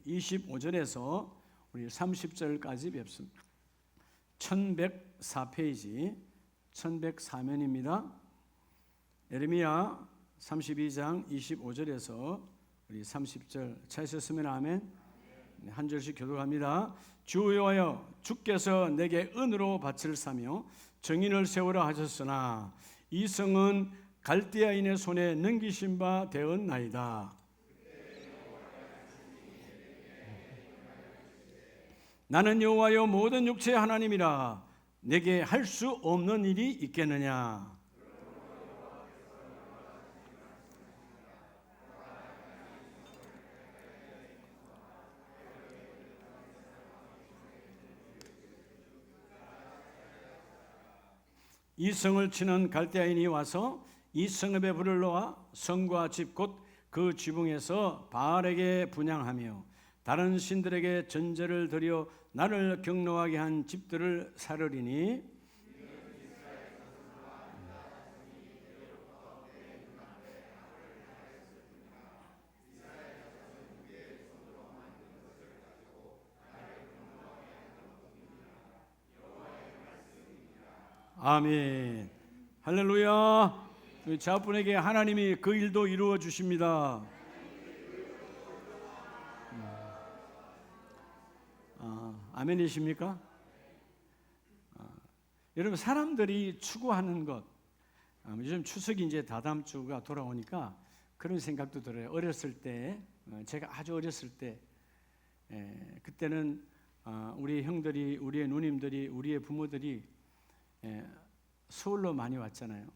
25절에서 우리 30절까지 뵙습니다. 1104페이지 1104면입니다. 예레미야 32장 25절에서 우리 30절 찾으셨으면 아멘. 한 절씩 교독합니다. 주 여호와여, 주께서 내게 은으로 밭을 사며 정인을 세우라 하셨으나 이 성은 갈대아인의 손에 넘기신 바 되었나이다. 나는 여호와여 모든 육체의 하나님이라. 내게 할 수 없는 일이 있겠느냐. 이 성을 치는 갈대아인이 와서 이 성읍에 불을 놓아 성과 집 곧 그 지붕에서 바알에게 분향하며 다른 신들에게 전제를 드려 나를 경노하게 한 집들을 사르리니 아멘. 할렐루야. 자분에게 하나님이 그 일도 이루어 주십니다. 아멘이십니까? 여러분, 사람들이 추구하는 것, 요즘 추석이 이제 다다음 주가 돌아오니까 그런 생각도 들어요. 어렸을 때, 제가 아주 어렸을 때, 그때는 우리 형들이, 우리의 누님들이, 우리의 부모들이 서울로 많이 왔잖아요.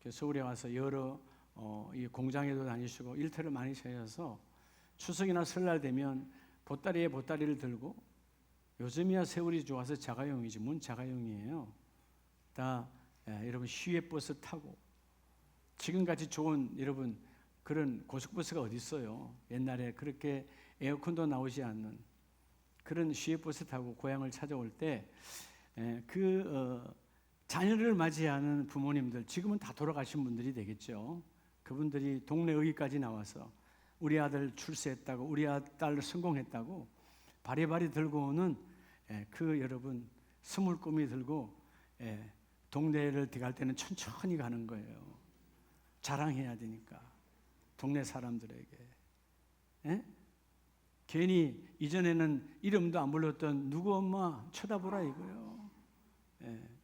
서울에 와서 여러 이 공장에도 다니시고 일터를 많이 찾아서 추석이나 설날 되면 보따리에 보따리를 들고, 요즘이야 세월이 좋아서 자가용이지 뭔 자가용이에요. 다 여러분 시외버스 타고, 지금같이 좋은 여러분 그런 고속버스가 어디 있어요. 옛날에 그렇게 에어컨도 나오지 않는 그런 시외버스 타고 고향을 찾아올 때 자녀를 맞이하는 부모님들, 지금은 다 돌아가신 분들이 되겠죠. 그분들이 동네 여기까지 나와서 우리 아들 출세했다고, 우리 딸 성공했다고 바리바리 들고 오는 그 여러분 스물꿈이 들고 동네를 갈 때는 천천히 가는 거예요. 자랑해야 되니까 동네 사람들에게. 괜히 이전에는 이름도 안 불렀던 누구 엄마 쳐다보라 이거요.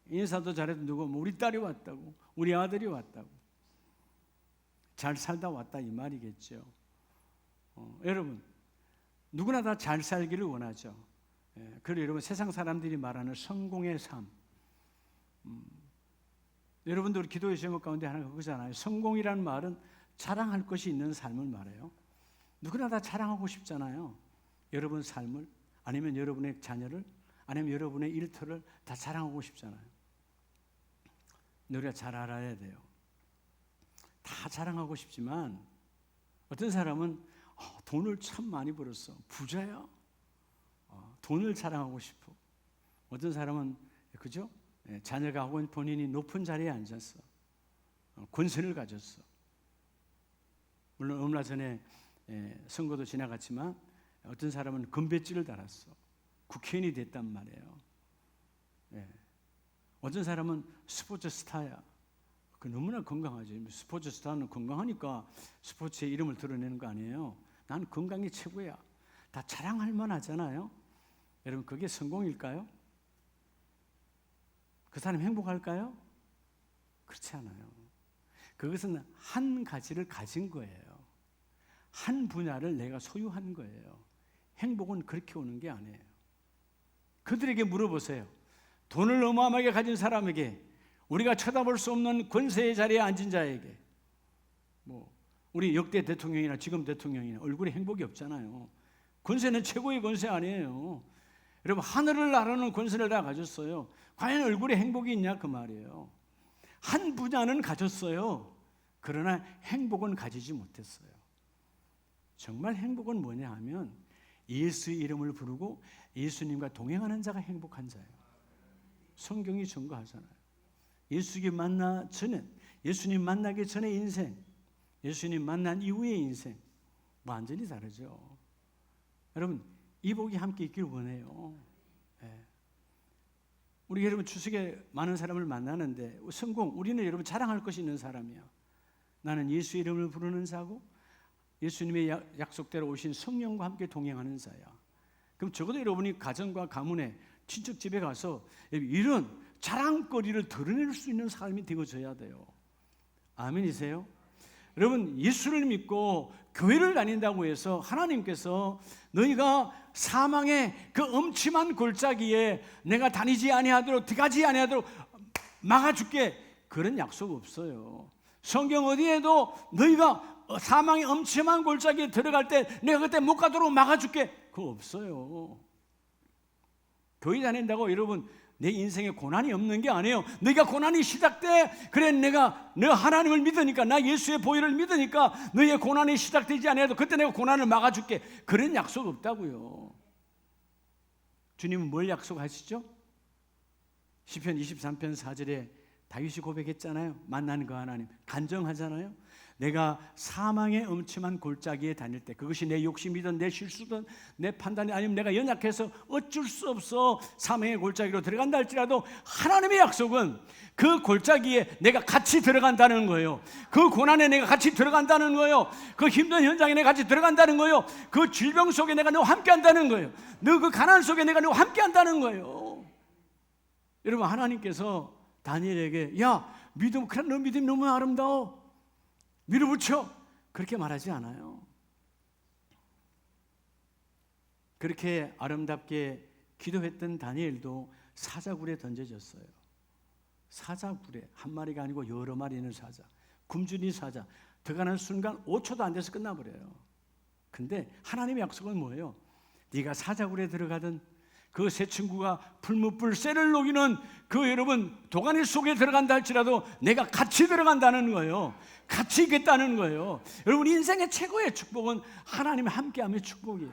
인사도 잘해도 누구 우리 딸이 왔다고, 우리 아들이 왔다고, 잘 살다 왔다 이 말이겠죠. 여러분, 누구나 다 잘 살기를 원하죠. 그리고 여러분, 세상 사람들이 말하는 성공의 삶, 여러분들 기도의 제목 가운데 하나가 그거잖아요. 성공이라는 말은 자랑할 것이 있는 삶을 말해요. 누구나 다 자랑하고 싶잖아요. 여러분 삶을, 아니면 여러분의 자녀를, 아니면 여러분의 일터를 다 자랑하고 싶잖아요. 우리가 잘 알아야 돼요. 다 자랑하고 싶지만 어떤 사람은 돈을 참 많이 벌었어, 부자야. 돈을 자랑하고 싶어. 어떤 사람은 그죠? 자녀가 혹은 본인이 높은 자리에 앉았어, 권세를 가졌어. 물론 얼마 전에 선거도 지나갔지만 어떤 사람은 금배지를 달았어, 국회의원이 됐단 말이에요. 어떤 사람은 스포츠 스타야. 그 너무나 건강하죠. 스포츠 스타는 건강하니까 스포츠의 이름을 드러내는 거 아니에요. 난 건강이 최고야. 다 자랑할 만하잖아요. 여러분, 그게 성공일까요? 그 사람 행복할까요? 그렇지 않아요. 그것은 한 가지를 가진 거예요. 한 분야를 내가 소유한 거예요. 행복은 그렇게 오는 게 아니에요. 그들에게 물어보세요. 돈을 어마어마하게 가진 사람에게, 우리가 쳐다볼 수 없는 권세의 자리에 앉은 자에게, 우리 역대 대통령이나 지금 대통령이나 얼굴에 행복이 없잖아요. 권세는 최고의 권세 아니에요. 여러분, 하늘을 나르는 권세를 다 가졌어요. 과연 얼굴에 행복이 있냐 그 말이에요. 한 분야는 가졌어요. 그러나 행복은 가지지 못했어요. 정말 행복은 뭐냐 하면 예수의 이름을 부르고 예수님과 동행하는 자가 행복한 자예요. 성경이 증거하잖아요. 예수님 만나 전에, 예수님 만나기 전의 인생, 예수님 만난 이후의 인생 완전히 다르죠. 여러분 이 복이 함께 있기를 원해요. 우리 여러분 추석에 많은 사람을 만나는데 성공, 우리는 여러분 자랑할 것이 있는 사람이야. 나는 예수 이름을 부르는 자고 예수님의 약속대로 오신 성령과 함께 동행하는 자야. 그럼 적어도 여러분이 가정과 가문에 친척 집에 가서 이런 자랑거리를 드러낼 수 있는 사람이 되어져야 돼요. 아멘이세요? 여러분 예수를 믿고 교회를 다닌다고 해서 하나님께서 너희가 사망의 그 엄침한 골짜기에 내가 다니지 아니하도록 들어가지 아니하도록 막아줄게, 그런 약속 없어요. 성경 어디에도 너희가 사망의 엄침한 골짜기에 들어갈 때 내가 그때 못 가도록 막아줄게, 그거 없어요. 교회 다닌다고 여러분 내 인생에 고난이 없는 게 아니에요. 너희가 고난이 시작돼, 그래 내가 너 하나님을 믿으니까, 나 예수의 보혈을 믿으니까 너희의 고난이 시작되지 않아도 그때 내가 고난을 막아줄게, 그런 약속 없다고요. 주님은 뭘 약속하시죠? 시편 23편 4절에 다윗이 고백했잖아요. 만나는 그 하나님 간정하잖아요. 내가 사망의 엄침한 골짜기에 다닐 때, 그것이 내 욕심이든 내 실수든 내 판단이 아니면 내가 연약해서 어쩔 수 없어 사망의 골짜기로 들어간다 할지라도 하나님의 약속은 그 골짜기에 내가 같이 들어간다는 거예요. 그 고난에 내가 같이 들어간다는 거예요. 그 힘든 현장에 내가 같이 들어간다는 거예요. 그 질병 속에 내가 너와 함께 한다는 거예요. 너 그 가난 속에 내가 너와 함께 한다는 거예요. 여러분 하나님께서 다니엘에게 야 믿음, 그래 너 믿음이 너무 아름다워, 밀어붙여, 그렇게 말하지 않아요. 그렇게 아름답게 기도했던 다니엘도 사자굴에 던져졌어요. 사자굴에 한 마리가 아니고 여러 마리 있는 사자, 굶주린 사자, 들어가는 순간 5초도 안 돼서 끝나버려요. 근데 하나님의 약속은 뭐예요? 네가 사자굴에 들어가든 그 새 친구가 풀무불 쇠를 녹이는 그 여러분 도가니 속에 들어간다 할지라도 내가 같이 들어간다는 거예요. 같이 있겠다는 거예요. 여러분 인생의 최고의 축복은 하나님과 함께함의 축복이에요.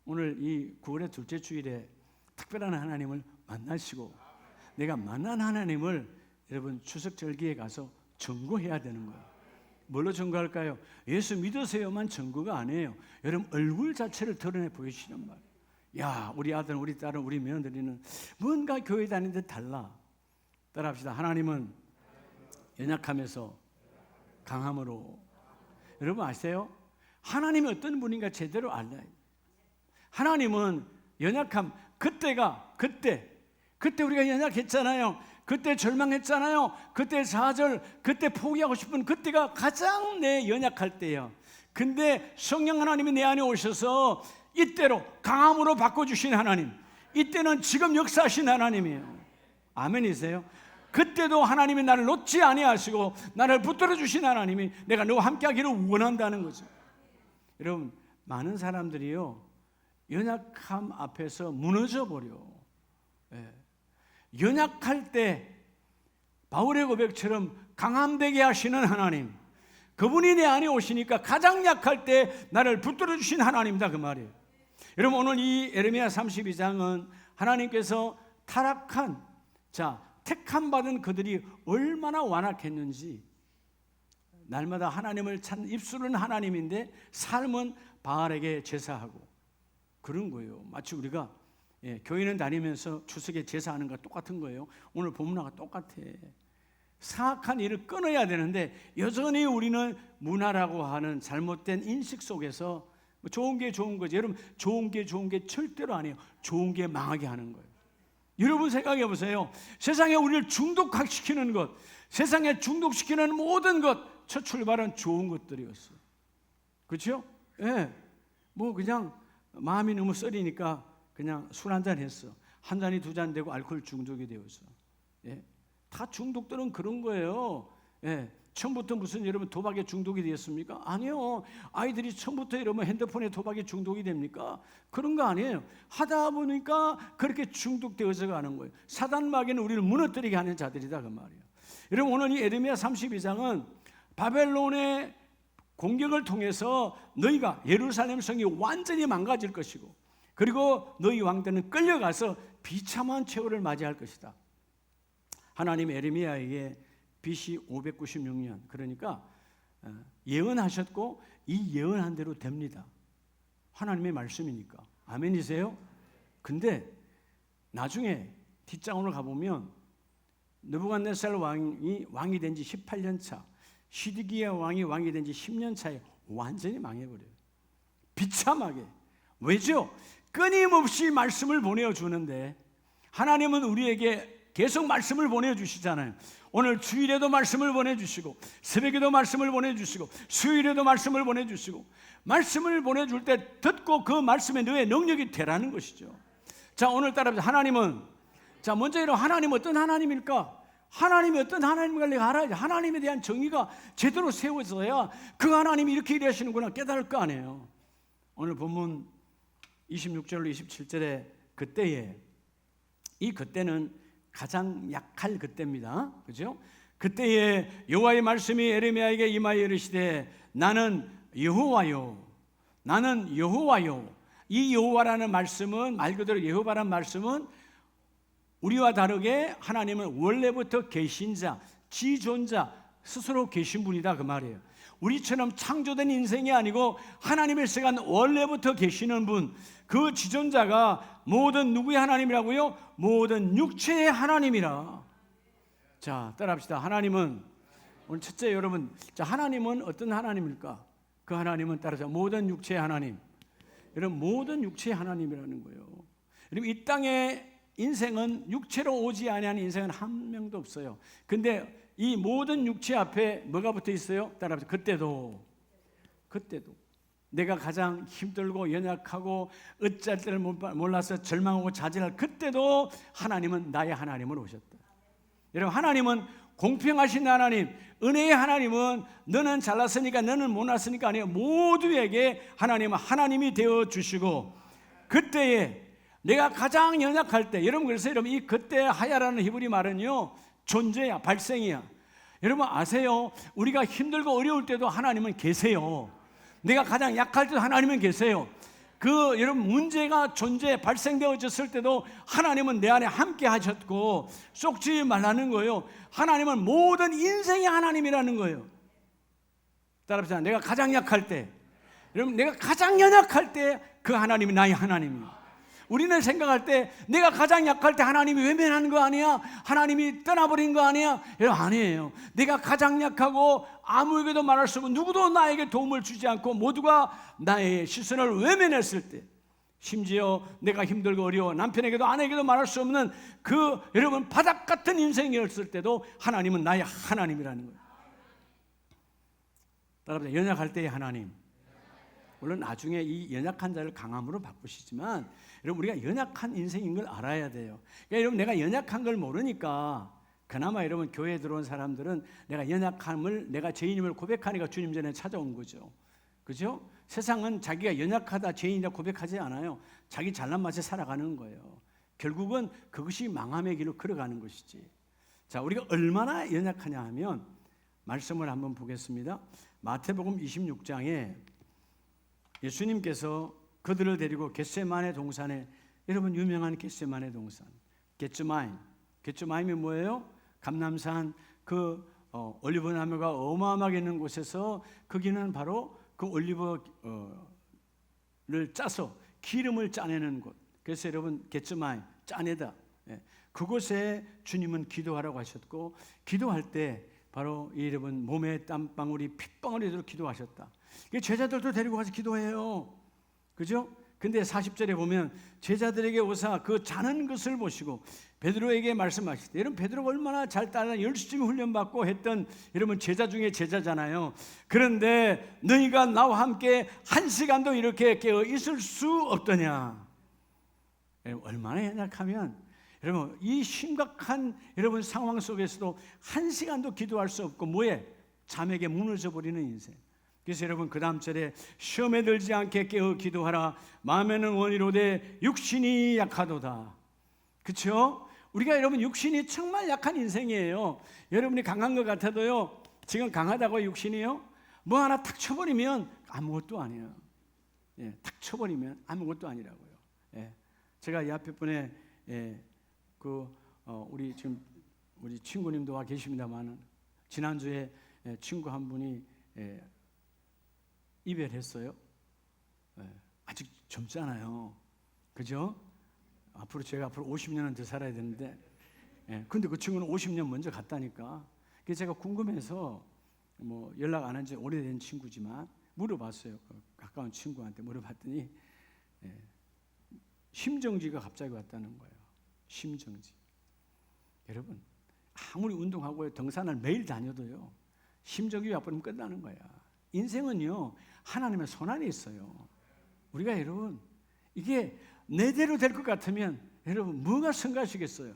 오늘 이 9월의 둘째 주일에 특별한 하나님을 만나시고, 내가 만난 하나님을 여러분 추석 절기에 가서 증거해야 되는 거예요. 뭘로 증거할까요? 예수 믿으세요만 증거가 아니에요. 여러분 얼굴 자체를 드러내 보이시는 말이에요. 야, 우리 아들, 우리 딸은, 우리 며느리는 뭔가 교회 다니는 데 달라. 따라합시다. 하나님은 연약함에서 강함으로. 여러분 아세요? 하나님이 어떤 분인가 제대로 알아요. 하나님은 연약함, 그때 우리가 연약했잖아요. 그때 절망했잖아요. 그때 좌절, 그때 포기하고 싶은 그때가 가장 내 연약할 때예요. 근데 성령 하나님이 내 안에 오셔서 이때로 강함으로 바꿔주신 하나님, 이때는 지금 역사하신 하나님이에요. 아멘이세요? 그때도 하나님이 나를 놓지 아니하시고 나를 붙들어 주신 하나님이 내가 너와 함께하기를 원한다는 거죠. 여러분 많은 사람들이요 연약함 앞에서 무너져 버려. 연약할 때 바울의 고백처럼 강함되게 하시는 하나님, 그분이 내 안에 오시니까 가장 약할 때 나를 붙들어 주신 하나님이다, 그 말이에요. 여러분 오늘 이 예레미야 32장은 하나님께서 타락한 택함 받은 그들이 얼마나 완악했는지, 날마다 하나님을 찾는 입술은 하나님인데 삶은 바알에게 제사하고 그런 거예요. 마치 우리가 교회는 다니면서 추석에 제사하는 거 똑같은 거예요. 오늘 본문하고 똑같아. 사악한 일을 끊어야 되는데 여전히 우리는 문화라고 하는 잘못된 인식 속에서 좋은 게 좋은 거지. 여러분 좋은 게 절대로 아니에요. 좋은 게 망하게 하는 거예요. 여러분 생각해 보세요. 세상에 우리를 중독시키는 것, 세상에 중독시키는 모든 것, 첫 출발은 좋은 것들이었어요. 그렇죠? 뭐 그냥 마음이 너무 썰이니까 그냥 술 한잔 했어. 한 잔이 두 잔 되고 알코올 중독이 되었어. 다 중독들은 그런 거예요. 처음부터 무슨 여러분 도박에 중독이 되었습니까? 아니요. 아이들이 처음부터 여러분 핸드폰에 도박에 중독이 됩니까? 그런 거 아니에요. 하다 보니까 그렇게 중독되어져 가는 거예요. 사단 마귀는 우리를 무너뜨리게 하는 자들이다, 그 말이에요. 여러분 오늘 이 에레미야 32장은 바벨론의 공격을 통해서 너희가 예루살렘 성이 완전히 망가질 것이고, 그리고 너희 왕들은 끌려가서 비참한 최후를 맞이할 것이다. 하나님 에레미야에게 BC 596년, 그러니까 예언하셨고 이 예언한 대로 됩니다. 하나님의 말씀이니까. 아멘이세요? 근데 나중에 뒷장으로 가보면 느부갓네살 왕이 된 지 18년 차, 시드기야 왕이 된 지 10년 차에 완전히 망해버려요. 비참하게. 왜죠? 끊임없이 말씀을 보내주는데 하나님은 우리에게 계속 말씀을 보내주시잖아요. 오늘 주일에도 말씀을 보내주시고 새벽에도 말씀을 보내주시고 수요일에도 말씀을 보내주시고 말씀을 보내줄 때 듣고 그 말씀에 너의 능력이 되라는 것이죠. 자, 오늘 따라서 하나님은, 자, 먼저 이런 하나님 어떤 하나님일까? 하나님이 어떤 하나님인가 내가 알아야지. 하나님에 대한 정의가 제대로 세워져야 그 하나님이 이렇게 일하시는구나 깨달을 거 아니에요. 오늘 본문 26절로 27절에 그때에, 이 그때는 가장 약할 그때입니다. 그죠? 그때에 여호와의 말씀이 에레미야에게 임하여 이르시되 나는 여호와요. 나는 여호와요. 이 여호와라는 말씀은 말 그대로 여호와라는 말씀은 우리와 다르게 하나님은 원래부터 계신 자, 지존자, 스스로 계신 분이다 그 말이에요. 우리처럼 창조된 인생이 아니고 하나님의 시간 원래부터 계시는 분, 그 지존자가 모든 누구의 하나님이라고요? 모든 육체의 하나님이라. 자, 따라합시다. 하나님은, 오늘 첫째 여러분, 자, 하나님은 어떤 하나님일까? 그 하나님은 따라서 모든 육체의 하나님. 여러분, 모든 육체의 하나님이라는 거예요. 여러분, 이 땅에 인생은 육체로 오지 아니하는 인생은 한 명도 없어요. 근데 이 모든 육체 앞에 뭐가 붙어 있어요? 따라합시다. 그때도 내가 가장 힘들고 연약하고 어쩔 때를 몰라서 절망하고 좌절할 그때도 하나님은 나의 하나님으로 오셨다. 여러분, 하나님은 공평하신 하나님, 은혜의 하나님은 너는 잘났으니까 너는 못났으니까 아니에요. 모두에게 하나님은 하나님이 되어주시고 그때에 내가 가장 연약할 때, 여러분 그래서 여러분 이 그때 하야라는 히브리 말은요 존재야, 발생이야. 여러분 아세요? 우리가 힘들고 어려울 때도 하나님은 계세요. 내가 가장 약할 때도 하나님은 계세요. 그 여러분 문제가 존재 발생되어졌을 때도 하나님은 내 안에 함께 하셨고 쏙지 말라는 거예요. 하나님은 모든 인생의 하나님이라는 거예요. 따라합시다. 내가 가장 약할 때, 여러분 내가 가장 연약할 때 그 하나님이 나의 하나님이에요. 우리는 생각할 때 내가 가장 약할 때 하나님이 외면하는 거 아니야? 하나님이 떠나버린 거 아니야? 여러분 아니에요. 내가 가장 약하고 아무에게도 말할 수 없고 누구도 나에게 도움을 주지 않고 모두가 나의 시선을 외면했을 때, 심지어 내가 힘들고 어려워 남편에게도 아내에게도 말할 수 없는 그 여러분 바닥 같은 인생이었을 때도 하나님은 나의 하나님이라는 거예요. 따라합니다. 연약할 때의 하나님. 물론 나중에 이 연약한 자를 강함으로 바꾸시지만 여러분 우리가 연약한 인생인 걸 알아야 돼요. 그러니까 여러분 내가 연약한 걸 모르니까 그나마 여러분 교회에 들어온 사람들은 내가 연약함을, 내가 죄인임을 고백하니까 주님 전에 찾아온 거죠. 그죠? 세상은 자기가 연약하다 죄인이라 고백하지 않아요. 자기 잘난 맛에 살아가는 거예요. 결국은 그것이 망함의 길로 걸어가는 것이지. 자, 우리가 얼마나 연약하냐 하면 말씀을 한번 보겠습니다. 마태복음 26장에 예수님께서 그들을 데리고 겟세마네 동산에, 여러분 유명한 겟세마네 동산, 겟세마임이 뭐예요? 감람산 그 올리브 나무가 어마어마하게 있는 곳에서 거기는 바로 그 올리브를 짜서 기름을 짜내는 곳. 그래서 여러분 겟세마임 짜내다. 그곳에 주님은 기도하라고 하셨고 기도할 때 바로 여러분 몸에 땀방울이 핏방울이 기도하셨다. 제자들도 데리고 가서 기도해요. 그죠? 근데 40절에 보면 제자들에게 오사 그 자는 것을 보시고 베드로에게 말씀하시되, 여러분 베드로가 얼마나 잘 따라 열심히 훈련받고 했던 여러분 제자 중에 제자잖아요. 그런데 너희가 나와 함께 한 시간도 이렇게 깨어 있을 수 없더냐. 얼마나 연약하면 여러분 이 심각한 여러분 상황 속에서도 한 시간도 기도할 수 없고 뭐에 잠에게 무너져 버리는 인생. 그래서 여러분 그 다음 절에 시험에 들지 않게 깨어 기도하라. 마음에는 원이로되 육신이 약하도다. 그렇죠? 우리가 여러분 육신이 정말 약한 인생이에요. 여러분이 강한 것 같아도요, 지금 강하다고 육신이요? 뭐 하나 탁 쳐버리면 아무것도 아니에요. 탁 쳐버리면 아무것도 아니라고요. 제가 이 앞에 분에 우리 지금 우리 친구님도 와 계십니다만 지난주에 친구 한 분이 이별했어요. 아직 젊잖아요. 그죠? 제가 앞으로 50년은 더 살아야 되는데, 근데 그 친구는 50년 먼저 갔다니까. 그래서 제가 궁금해서 뭐 연락 안 한 지 오래된 친구지만 물어봤어요. 가까운 친구한테 물어봤더니 심정지가 갑자기 왔다는 거예요. 심정지. 여러분, 아무리 운동하고 등산을 매일 다녀도요, 심정지 와버리면 끝나는 거야. 인생은요, 하나님의 손 안에 있어요. 우리가 여러분, 이게 내대로 될 것 같으면 여러분 뭐가 성가시겠어요?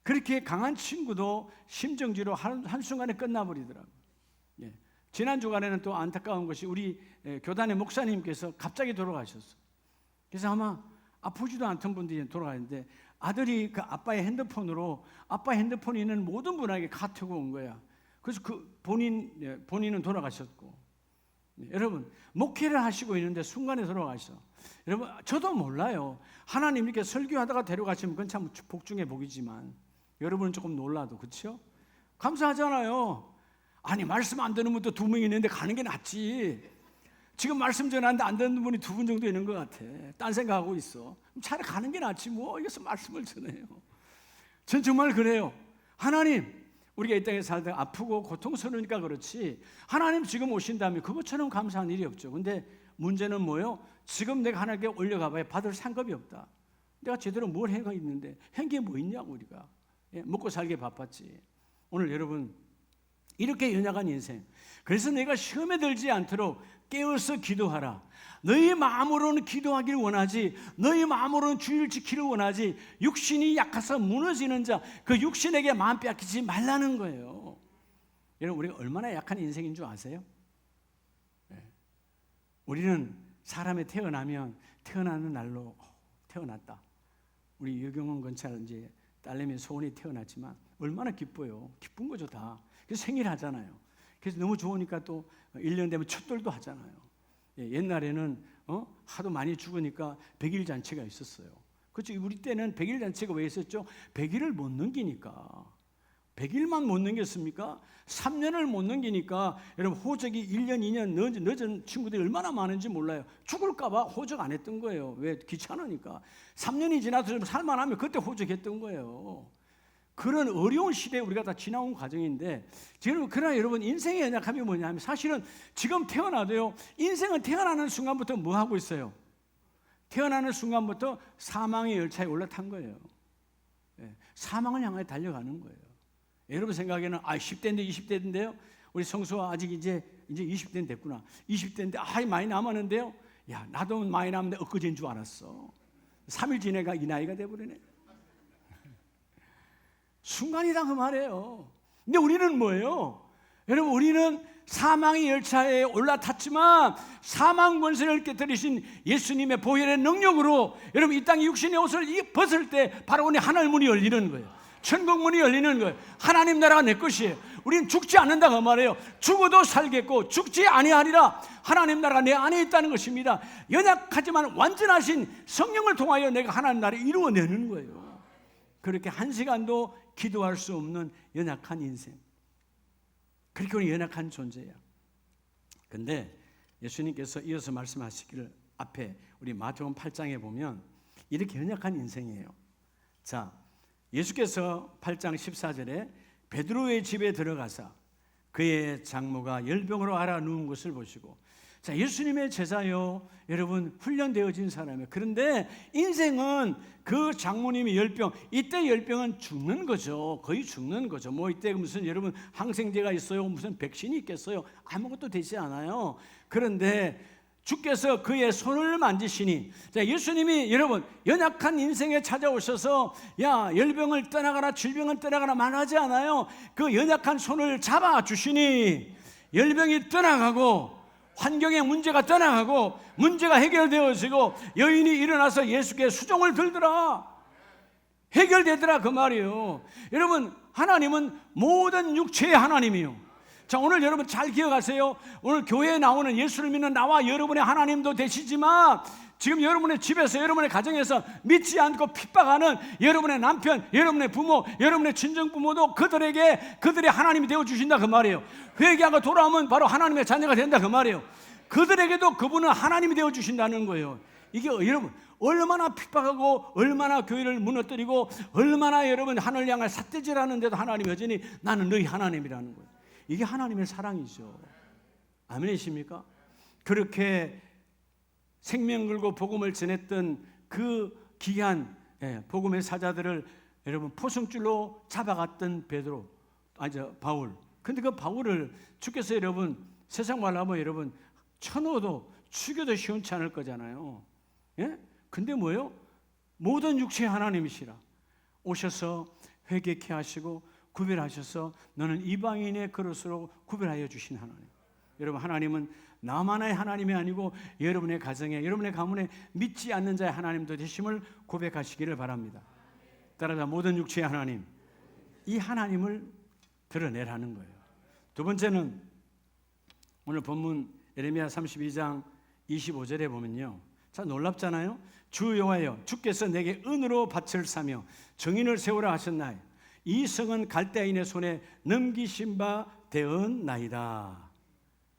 그렇게 강한 친구도 심정지로 한순간에 끝나버리더라고요. 지난 주간에는 또 안타까운 것이 우리 교단의 목사님께서 갑자기 돌아가셨어요. 그래서 아마 아프지도 않던 분들이 돌아가는데 아들이 그 아빠의 핸드폰으로 아빠 핸드폰에 있는 모든 분에게 카톡이 온 거야. 그래서 본인은 돌아가셨고, 여러분 목회를 하시고 있는데 순간에 돌아가셔. 여러분 저도 몰라요. 하나님 이렇게 설교하다가 데려가시면 그건 참 복 중에 복이지만 여러분은 조금 놀라도 그렇죠? 감사하잖아요. 아니 말씀 안 듣는 분도 2명 있는데 가는 게 낫지. 지금 말씀 전하는데 안 듣는 분이 2분 정도 있는 것 같아. 딴 생각하고 있어. 차라리 가는 게 낫지 뭐 여기서 말씀을 전해요. 전 정말 그래요. 하나님, 우리가 이 땅에 살다가 아프고 고통스러우니까 그렇지 하나님 지금 오신다면 그것처럼 감사한 일이 없죠. 근데 문제는 뭐예요? 지금 내가 하나님께 올려가봐야 받을 상급이 없다. 내가 제대로 뭘 해가 있는데 한 게 뭐 있냐고. 우리가 먹고 살기 바빴지. 오늘 여러분 이렇게 연약한 인생, 그래서 내가 시험에 들지 않도록 깨어서 기도하라. 너희 마음으로는 기도하기를 원하지, 너희 마음으로는 주의를 지키를 원하지, 육신이 약해서 무너지는 자 그 육신에게 마음 빼앗기지 말라는 거예요. 여러분 우리가 얼마나 약한 인생인 줄 아세요? 우리는 사람이 태어나면 태어나는 날로 태어났다. 우리 유경원 건찰 이제 딸내미 소원이 태어났지만 얼마나 기뻐요. 기쁜 거죠 다. 그래서 생일 하잖아요. 그래서 너무 좋으니까 또 1년 되면 첫돌도 하잖아요. 옛날에는 하도 많이 죽으니까 100일 잔치가 있었어요. 그렇죠. 우리 때는 100일 잔치가 왜 있었죠? 100일을 못 넘기니까. 100일만 못 넘겼습니까? 3년을 못 넘기니까. 여러분 호적이 1년 2년 늦은 친구들이 얼마나 많은지 몰라요. 죽을까 봐 호적 안 했던 거예요. 왜? 귀찮으니까. 3년이 지나서 좀 살만하면 그때 호적했던 거예요. 그런 어려운 시대에 우리가 다 지나온 과정인데, 지금 그러나 여러분 인생의 연약함이 뭐냐면 사실은 지금 태어나도요, 인생은 태어나는 순간부터 뭐 하고 있어요? 태어나는 순간부터 사망의 열차에 올라탄 거예요. 사망을 향해 달려가는 거예요. 여러분 생각에는 10대인데 20대인데요, 우리 성수가 아직 이제 20대는 됐구나. 20대인데 많이 남았는데요. 야, 나도 많이 남았는데 엊그제인 줄 알았어. 3일 지내가 이 나이가 돼버리네. 순간이다 그 말이에요. 근데 우리는 뭐예요? 여러분 우리는 사망의 열차에 올라탔지만 사망 권세를 깨뜨리신 예수님의 보혈의 능력으로 여러분 이 땅에 육신의 옷을 벗을 때 바로 오늘 하늘 문이 열리는 거예요. 천국 문이 열리는 거예요. 하나님 나라가 내 것이에요. 우리는 죽지 않는다 그 말이에요. 죽어도 살겠고 죽지 아니하리라. 하나님 나라가 내 안에 있다는 것입니다. 연약하지만 완전하신 성령을 통하여 내가 하나님 나라를 이루어내는 거예요. 그렇게 한 시간도 기도할 수 없는 연약한 인생, 그렇게 우리 연약한 존재야. 근데 예수님께서 이어서 말씀하시기를 앞에 우리 마태복음 8장에 보면 이렇게 연약한 인생이에요. 자, 예수께서 8장 14절에 베드로의 집에 들어가사 그의 장모가 열병으로 앓아 누운 것을 보시고, 자, 예수님의 제자요, 여러분 훈련되어진 사람이에요. 그런데 인생은 그 장모님이 열병, 이때 열병은 죽는 거죠. 거의 죽는 거죠. 뭐 이때 무슨 여러분 항생제가 있어요, 무슨 백신이 있겠어요? 아무것도 되지 않아요. 그런데 주께서 그의 손을 만지시니, 자, 예수님이 여러분 연약한 인생에 찾아오셔서 야, 열병을 떠나가라 질병을 떠나가라 말하지 않아요. 그 연약한 손을 잡아주시니 열병이 떠나가고 환경의 문제가 떠나가고 문제가 해결되어지고 여인이 일어나서 예수께 수종을 들더라. 해결되더라 그 말이에요. 여러분 하나님은 모든 육체의 하나님이요. 자, 오늘 여러분 잘 기억하세요. 오늘 교회에 나오는 예수를 믿는 나와 여러분의 하나님도 되시지만 지금 여러분의 집에서 여러분의 가정에서 믿지 않고 핍박하는 여러분의 남편, 여러분의 부모, 여러분의 친정부모도 그들에게 그들의 하나님이 되어주신다 그 말이에요. 회개하고 돌아오면 바로 하나님의 자녀가 된다 그 말이에요. 그들에게도 그분은 하나님이 되어주신다는 거예요. 이게 여러분 얼마나 핍박하고 얼마나 교회를 무너뜨리고 얼마나 여러분 하늘 향할 삿대질하는데도 하나님이 여전히 나는 너희 하나님이라는 거예요. 이게 하나님의 사랑이죠. 아멘이십니까? 그렇게 생명 걸고 복음을 전했던 그 귀한 복음의 사자들을 여러분 포승줄로 잡아갔던 바울. 근데 그 바울을 주께서 여러분 세상 말로 하면 여러분 쳐넣어도 죽여도 시원치 않을 거잖아요. 예? 근데 뭐예요? 모든 육체의 하나님이시라 오셔서 회개케 하시고 구별하셔서 너는 이방인의 그릇으로 구별하여 주신 하나님. 여러분 하나님은 나만의 하나님이 아니고 여러분의 가정에 여러분의 가문에 믿지 않는 자의 하나님도 되심을 고백하시기를 바랍니다. 따라서 모든 육체의 하나님, 이 하나님을 드러내라는 거예요. 두 번째는 오늘 본문 예레미야 32장 25절에 보면요, 참 놀랍잖아요. 주 여호와여 주께서 내게 은으로 밭을 사며 정인을 세우라 하셨나이다. 이 성은 갈대아인의 손에 넘기신 바 되었나이다.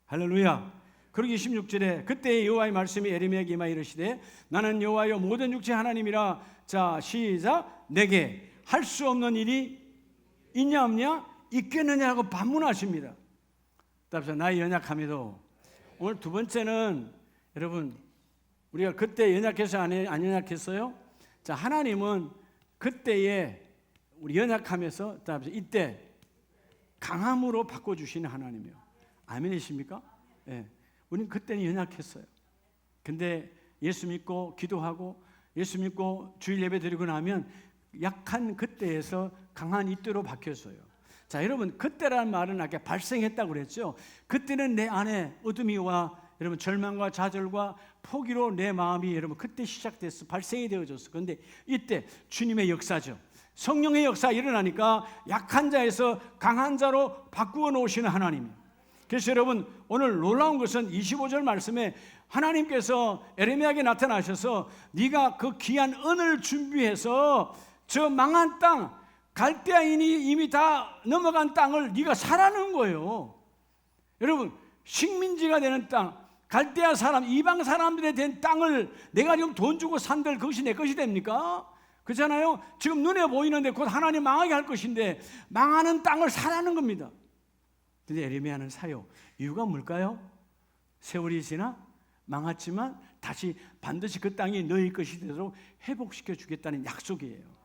할렐루야. 그리고 26절에 그때 여호와의 말씀이 예레미야에게 임하여 이르시되 나는 여호와여 모든 육체 하나님이라. 자 시작. 내게 할 수 없는 일이 있냐 없냐 있겠느냐고 반문하십니다. 답사 나의 연약함에도. 오늘 두 번째는 여러분 우리가 그때 연약해서 안 연약했어요? 자 하나님은 그때에 우리 연약함에서 이때 강함으로 바꿔주시는 하나님이에요. 아멘이십니까? 예. 우리는 그때는 연약했어요. 근데 예수 믿고 기도하고 예수 믿고 주일 예배 드리고 나면 약한 그때에서 강한 이때로 바뀌었어요. 자 여러분 그때라는 말은 아까 발생했다고 그랬죠. 그때는 내 안에 어둠이 와 여러분 절망과 좌절과 포기로 내 마음이 여러분 그때 시작됐어. 발생이 되어졌어. 그런데 이때 주님의 역사죠. 성령의 역사 일어나니까 약한 자에서 강한 자로 바꾸어 놓으시는 하나님. 그래서 여러분 오늘 놀라운 것은 25절 말씀에 하나님께서 에레미야에게 나타나셔서 네가 그 귀한 은을 준비해서 저 망한 땅 갈대아인이 이미 다 넘어간 땅을 네가 사라는 거예요. 여러분 식민지가 되는 땅 갈대아 사람 이방 사람들에 된 땅을 내가 지금 돈 주고 산들 그것이 내 것이 됩니까? 그렇잖아요. 지금 눈에 보이는데 곧 하나님 망하게 할 것인데 망하는 땅을 사라는 겁니다. 근데 에레미야는 사요. 이유가 뭘까요? 세월이 지나 망했지만 다시 반드시 그 땅이 너희 것이 되도록 회복시켜 주겠다는 약속이에요.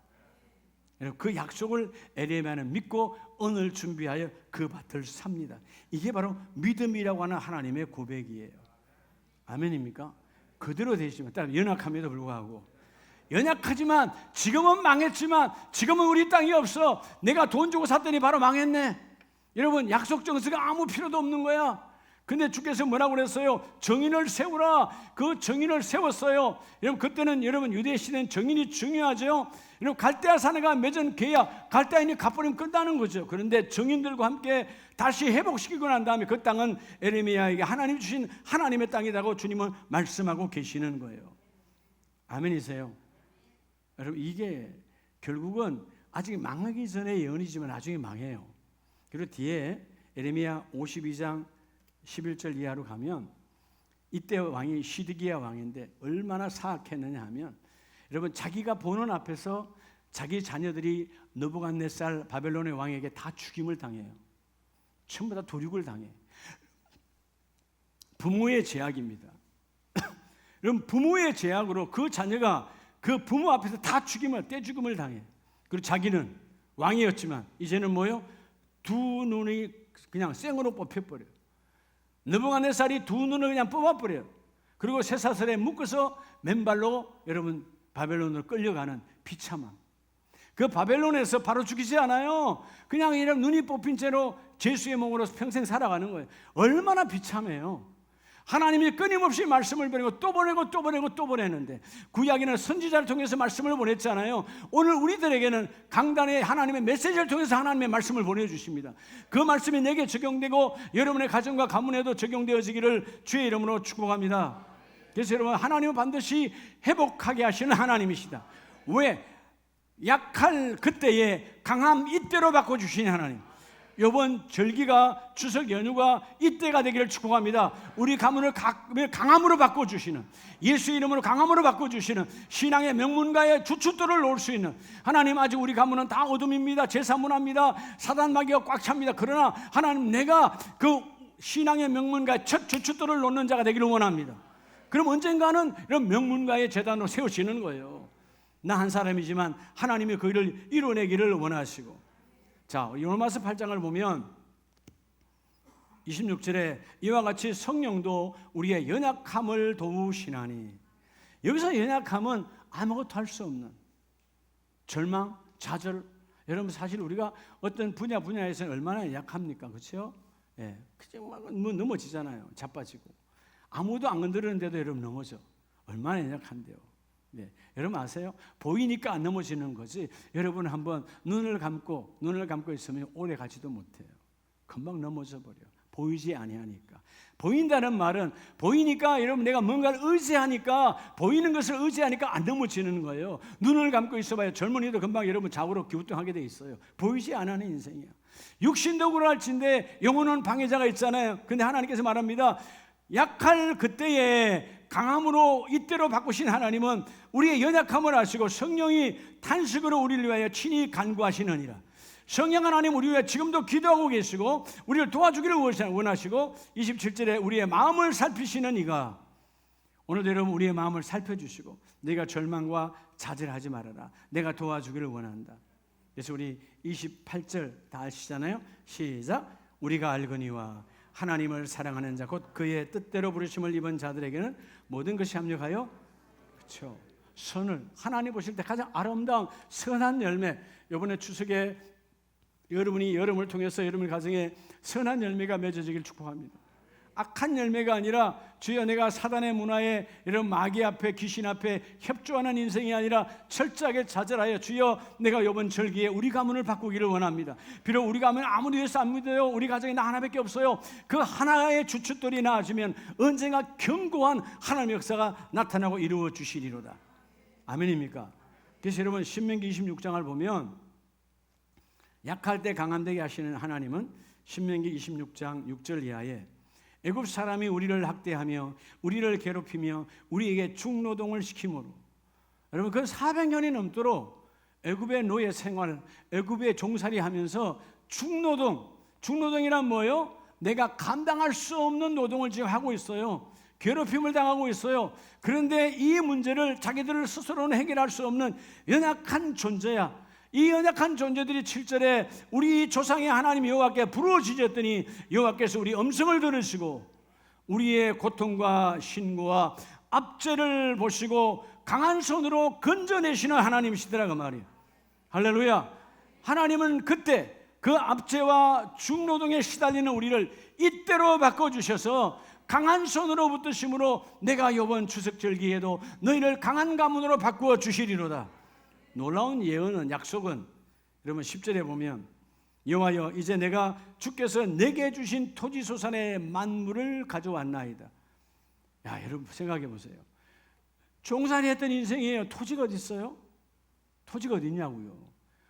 그 약속을 에레미야는 믿고 은을 준비하여 그 밭을 삽니다. 이게 바로 믿음이라고 하는 하나님의 고백이에요. 아멘입니까? 그대로 되시면 연약함에도 불구하고 연약하지만 지금은 망했지만 지금은 우리 땅이 없어. 내가 돈 주고 샀더니 바로 망했네. 여러분 약속 정서가 아무 필요도 없는 거야. 근데 주께서 뭐라고 그랬어요? 정인을 세우라. 그 정인을 세웠어요. 여러분 그때는 여러분 유대 시대는 정인이 중요하죠. 여러분 갈대아 산에가 맺은 계약 갈대아인이 갚으면 끝나는 거죠. 그런데 정인들과 함께 다시 회복시키고 난 다음에 그 땅은 에레미야에게 하나님 주신 하나님의 땅이라고 주님은 말씀하고 계시는 거예요. 아멘이세요? 여러분 이게 결국은 아직 망하기 전에 예언이지만 나중에 망해요. 그리고 뒤에 에레미야 52장 11절 이하로 가면 이때 왕이 시드기야 왕인데 얼마나 사악했느냐 하면 여러분 자기가 보는 앞에서 자기 자녀들이 느부갓네살 바벨론의 왕에게 다 죽임을 당해요. 전부 다 도륙을 당해. 부모의 제약입니다. 여러분 부모의 제약으로 그 자녀가 그 부모 앞에서 다 떼죽임을 당해. 그리고 자기는 왕이었지만 이제는 뭐요? 두 눈이 그냥 생으로 뽑혀버려요. 느부갓네살이 두 눈을 그냥 뽑아버려요. 그리고 쇠사슬에 묶어서 맨발로 여러분 바벨론으로 끌려가는 비참함. 그 바벨론에서 바로 죽이지 않아요. 그냥 이런 눈이 뽑힌 채로 죄수의 몸으로 평생 살아가는 거예요. 얼마나 비참해요. 하나님이 끊임없이 말씀을 보내고 또 보내고 또 보내고 또 보내는데 구약에는 선지자를 통해서 말씀을 보냈잖아요. 오늘 우리들에게는 강단에 하나님의 메시지를 통해서 하나님의 말씀을 보내주십니다. 그 말씀이 내게 적용되고 여러분의 가정과 가문에도 적용되어지기를 주의 이름으로 축복합니다. 그래서 여러분 하나님은 반드시 회복하게 하시는 하나님이시다. 왜? 약할 그때에 강함 이때로 바꿔주시는 하나님. 이번 절기가 추석 연휴가 이때가 되기를 축복합니다. 우리 가문을 강함으로 바꿔주시는, 예수 이름으로 강함으로 바꿔주시는 신앙의 명문가의 주춧돌을 놓을 수 있는, 하나님 아직 우리 가문은 다 어둠입니다. 제사문화입니다. 사단 마귀가 꽉 찹니다. 그러나 하나님, 내가 그 신앙의 명문가의 첫 주춧돌을 놓는 자가 되기를 원합니다. 그럼 언젠가는 이런 명문가의 재단으로 세워지는 거예요. 나 한 사람이지만 하나님이 그 일을 이뤄내기를 원하시고. 자, 로마서 8장을 보면 26절에 이와 같이 성령도 우리의 연약함을 도우시나니, 여기서 연약함은 아무것도 할 수 없는 절망, 좌절. 여러분, 사실 우리가 어떤 분야에서는 얼마나 약합니까? 그렇죠? 예, 그냥 막 넘어지잖아요. 자빠지고. 아무도 안 건드리는데도 여러분 넘어져. 얼마나 연약한데요. 네, 여러분 아세요? 보이니까 안 넘어지는 거지. 여러분 한번 눈을 감고 있으면 오래 가지도 못해요. 금방 넘어져 버려. 보이지 아니하니까. 보인다는 말은, 보이니까, 여러분 내가 뭔가를 의지하니까, 보이는 것을 의지하니까 안 넘어지는 거예요. 눈을 감고 있어봐요. 젊은이도 금방 여러분 좌우로 기우뚱하게 돼 있어요. 보이지 않는 인생이야. 육신도 그럴진데 영혼은 방해자가 있잖아요. 근데 하나님께서 말합니다. 약할 그때에 강함으로 이때로 바꾸신 하나님은 우리의 연약함을 아시고 성령이 탄식으로 우리를 위하여 친히 간구하시느니라. 성령 하나님 우리 위해 지금도 기도하고 계시고 우리를 도와주기를 원하시고, 27절에 우리의 마음을 살피시는 이가, 오늘도 여러분 우리의 마음을 살펴주시고 내가 절망과 좌절하지 말아라. 내가 도와주기를 원한다. 그래서 우리 28절 다 아시잖아요. 시작. 우리가 알거니와 하나님을 사랑하는 자 곧 그의 뜻대로 부르심을 입은 자들에게는 모든 것이 합력하여, 그렇죠, 선을, 하나님 보실 때 가장 아름다운 선한 열매. 이번에 추석에 여러분이 여름을 통해서 여러분 가정에 선한 열매가 맺어지길 축복합니다. 악한 열매가 아니라, 주여 내가 사단의 문화에 이런 마귀 앞에, 귀신 앞에 협조하는 인생이 아니라 철저하게 좌절하여, 주여 내가 이번 절기에 우리 가문을 바꾸기를 원합니다. 비록 우리 가문은 아무도 예수 안 믿어요. 우리 가정에 나 하나밖에 없어요. 그 하나의 주춧돌이 나아지면 언젠가 견고한 하나님의 역사가 나타나고 이루어 주시리로다. 아멘입니까? 그래서 여러분 신명기 26장을 보면 약할 때 강함되게 하시는 하나님은 신명기 26장 6절 이하에 애굽 사람이 우리를 학대하며 우리를 괴롭히며 우리에게 중노동을 시키므로, 여러분 그 400년이 넘도록 애굽의 노예 생활, 애굽의 종살이 하면서 중노동이란 뭐예요? 내가 감당할 수 없는 노동을 지금 하고 있어요. 괴롭힘을 당하고 있어요. 그런데 이 문제를 자기들 스스로는 해결할 수 없는 연약한 존재야. 이 연약한 존재들이 7절에 우리 조상의 하나님 여호와께 부르짖었더니 여호와께서 우리 음성을 들으시고 우리의 고통과 신고와 압제를 보시고 강한 손으로 건져내시는 하나님이시더라 그 말이에요. 할렐루야. 하나님은 그때 그 압제와 중노동에 시달리는 우리를 이때로 바꿔주셔서 강한 손으로 붙드심으로 내가 이번 추석 절기에도 너희를 강한 가문으로 바꾸어 주시리로다. 놀라운 예언은, 약속은 여러분 10절에 보면 여호와여 이제 내가 주께서 내게 주신 토지소산의 만물을 가져왔나이다. 야, 여러분 생각해 보세요. 종살이 했던 인생이에요. 토지가 어디 있어요? 토지가 어디 있냐고요.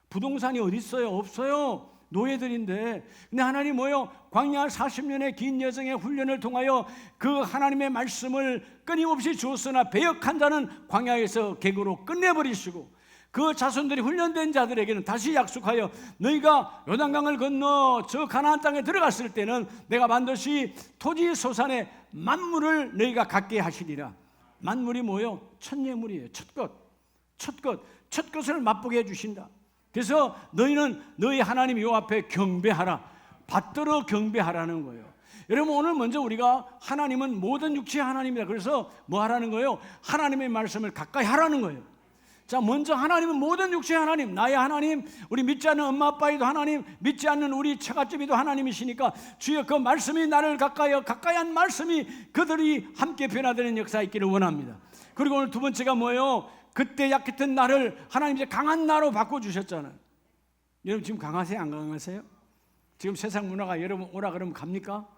부동산이 어디 있어요? 없어요. 노예들인데. 근데 하나님 뭐요? 광야 40년의 긴 여정의 훈련을 통하여 그 하나님의 말씀을 끊임없이 주었으나 배역한 자는 광야에서 객으로 끝내버리시고, 그 자손들이 훈련된 자들에게는 다시 약속하여 너희가 요단강을 건너 저 가나안 땅에 들어갔을 때는 내가 반드시 토지 소산의 만물을 너희가 갖게 하시리라. 만물이 뭐예요? 첫 예물이에요. 첫 것을 맛보게 해주신다. 그래서 너희는 너희 하나님 여호와 앞에 경배하라. 받들어 경배하라는 거예요. 여러분 오늘 먼저 우리가 하나님은 모든 육체의 하나님이다. 그래서 뭐 하라는 거예요? 하나님의 말씀을 가까이 하라는 거예요. 자, 먼저 하나님은 모든 육체의 하나님, 나의 하나님, 우리 믿지 않는 엄마 아빠에도 하나님, 믿지 않는 우리 처갓집에도 하나님이시니까 주여 그 말씀이 나를 가까이한 말씀이 그들이 함께 변화되는 역사가 있기를 원합니다. 그리고 오늘 두 번째가 뭐예요? 그때 약했던 나를 하나님 이제 강한 나로 바꿔주셨잖아요. 여러분 지금 강하세요? 안 강하세요? 지금 세상 문화가 여러분 오라 그러면 갑니까?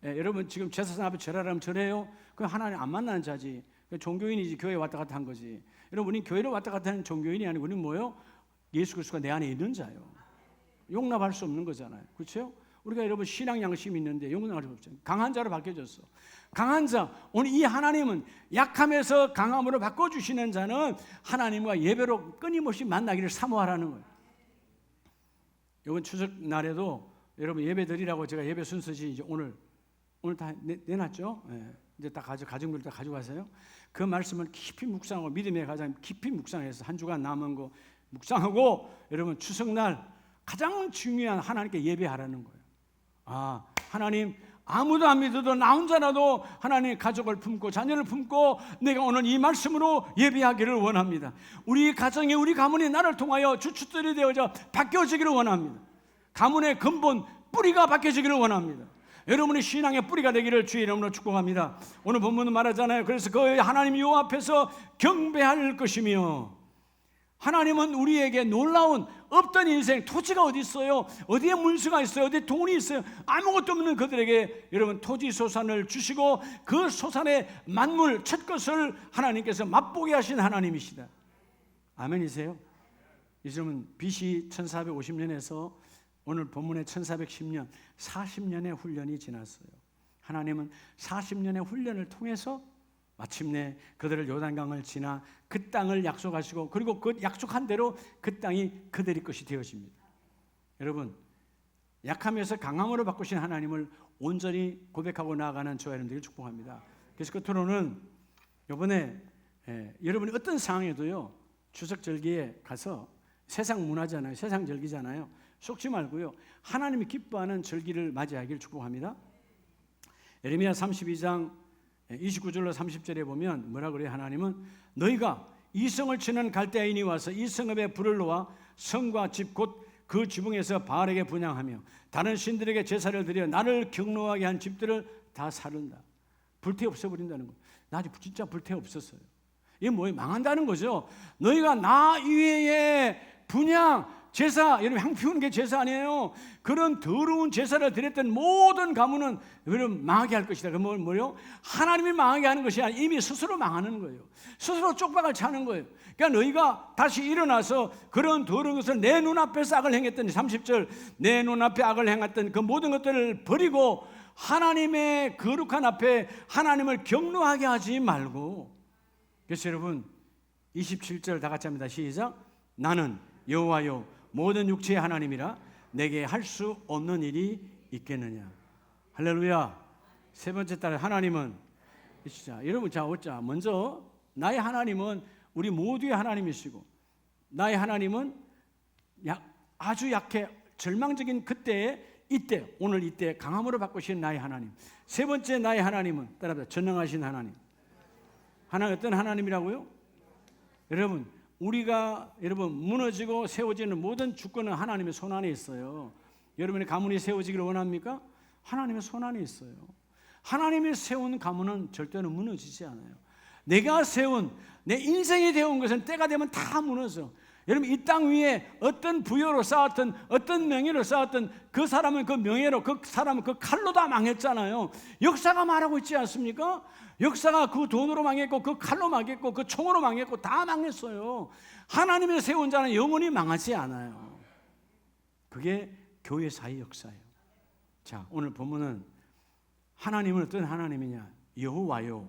여러분 지금 제사상 앞에 절하라면 절해요? 그럼 하나님 안 만나는 자지. 종교인이지. 교회 왔다 갔다 한 거지. 여러분 우리 교회를 왔다 갔다 하는 종교인이 아니고 우리는 뭐예요? 예수 그리스도가 내 안에 있는 자예요. 용납할 수 없는 거잖아요. 그렇죠? 우리가 여러분 신앙 양심이 있는데 용납할 수 없잖아요. 강한 자로 바뀌어졌어. 강한 자, 오늘 이 하나님은 약함에서 강함으로 바꿔주시는 자는 하나님과 예배로 끊임없이 만나기를 사모하라는 거예요. 이번 추석 날에도 여러분 예배 드리라고 제가 예배 순서지 이제 오늘 다 내놨죠? 예. 이제 다 가정들 다 가져가세요. 그 말씀을 깊이 묵상하고 믿음에 가장 깊이 묵상해서 한 주간 남은 거 묵상하고 여러분 추석날 가장 중요한 하나님께 예배하라는 거예요. 아, 하나님 아무도 안 믿어도 나 혼자라도 하나님의 가족을 품고 자녀를 품고 내가 오늘 이 말씀으로 예배하기를 원합니다. 우리 가정에 우리 가문이 나를 통하여 주춧돌이 되어져 바뀌어지기를 원합니다. 가문의 근본 뿌리가 바뀌어지기를 원합니다. 여러분의 신앙의 뿌리가 되기를 주의 이름으로 축복합니다. 오늘 본문은 말하잖아요. 그래서 그 하나님 여호와 앞에서 경배할 것이며, 하나님은 우리에게 놀라운 없던 인생, 토지가 어디 있어요? 어디에 문수가 있어요? 어디에 돈이 있어요? 아무것도 없는 그들에게 여러분 토지 소산을 주시고 그 소산의 만물 첫 것을 하나님께서 맛보게 하신 하나님이시다. 아멘이세요? 요즘은 BC 1450년에서 오늘 본문의 1410년 40년의 훈련이 지났어요. 하나님은 40년의 훈련을 통해서 마침내 그들을 요단강을 지나 그 땅을 약속하시고 그리고 그 약속한 대로 그 땅이 그들의 것이 되어집니다. 여러분, 약함에서 강함으로 바꾸신 하나님을 온전히 고백하고 나아가는 저와 여러분들을 축복합니다. 그래서 끝으로는 이번에 여러분이 어떤 상황에도요 추석 절기에 가서 세상 문화잖아요. 세상 절기잖아요. 속지 말고요 하나님이 기뻐하는 절기를 맞이하기를 축복합니다. 예레미야 32장 29절로 30절에 보면 뭐라 그래요? 하나님은 너희가 이 성을 치는 갈대아인이 와서 이 성읍에 불을 놓아 성과 집 곧 그 지붕에서 바알에게 분향하며 다른 신들에게 제사를 드려 나를 경노하게 한 집들을 다 사른다. 불태 없애버린다는 거예요. 나 진짜 불태 없었어요. 이게 뭐예요? 망한다는 거죠. 너희가 나 이외에 분향 제사, 여러분 향 피우는 게 제사 아니에요. 그런 더러운 제사를 드렸던 모든 가문은 여러분 망하게 할 것이다. 그 뭐요? 하나님이 망하게 하는 것이 아니라 이미 스스로 망하는 거예요. 스스로 쪽박을 차는 거예요. 그러니까 너희가 다시 일어나서 그런 더러운 것을 내 눈앞에서 악을 행했던 30절 내 눈앞에 악을 행했던 그 모든 것들을 버리고 하나님의 거룩한 앞에 하나님을 경노하게 하지 말고. 그래서 여러분 27절 다 같이 합니다. 시작. 나는 여호와요 모든 육체의 하나님이라 내게 할 수 없는 일이 있겠느냐. 할렐루야. 세 번째 딸 하나님은 진짜 여러분 자 먼저 나의 하나님은 우리 모두의 하나님이시고 나의 하나님은 아주 약해 절망적인 그때에 이때 오늘 이때 강함으로 바꾸신 나의 하나님. 세 번째 나의 하나님은 따라합니다. 전능하신 하나님. 하나님 어떤 하나님이라고요? 여러분 우리가 여러분 무너지고 세워지는 모든 주권은 하나님의 손 안에 있어요. 여러분의 가문이 세워지기를 원합니까? 하나님의 손 안에 있어요. 하나님이 세운 가문은 절대로 무너지지 않아요. 내가 세운 내 인생이 되어온 것은 때가 되면 다 무너져. 여러분 이 땅 위에 어떤 부여로 쌓았던 어떤 명예로 쌓았던 그 사람은 그 명예로 그 사람은 그 칼로 다 망했잖아요. 역사가 말하고 있지 않습니까? 역사가 그 돈으로 망했고 그 칼로 망했고 그 총으로 망했고 다 망했어요. 하나님의 세운 자는 영원히 망하지 않아요. 그게 교회사의 역사예요. 자, 오늘 본문은 하나님은 어떤 하나님이냐? 여호와요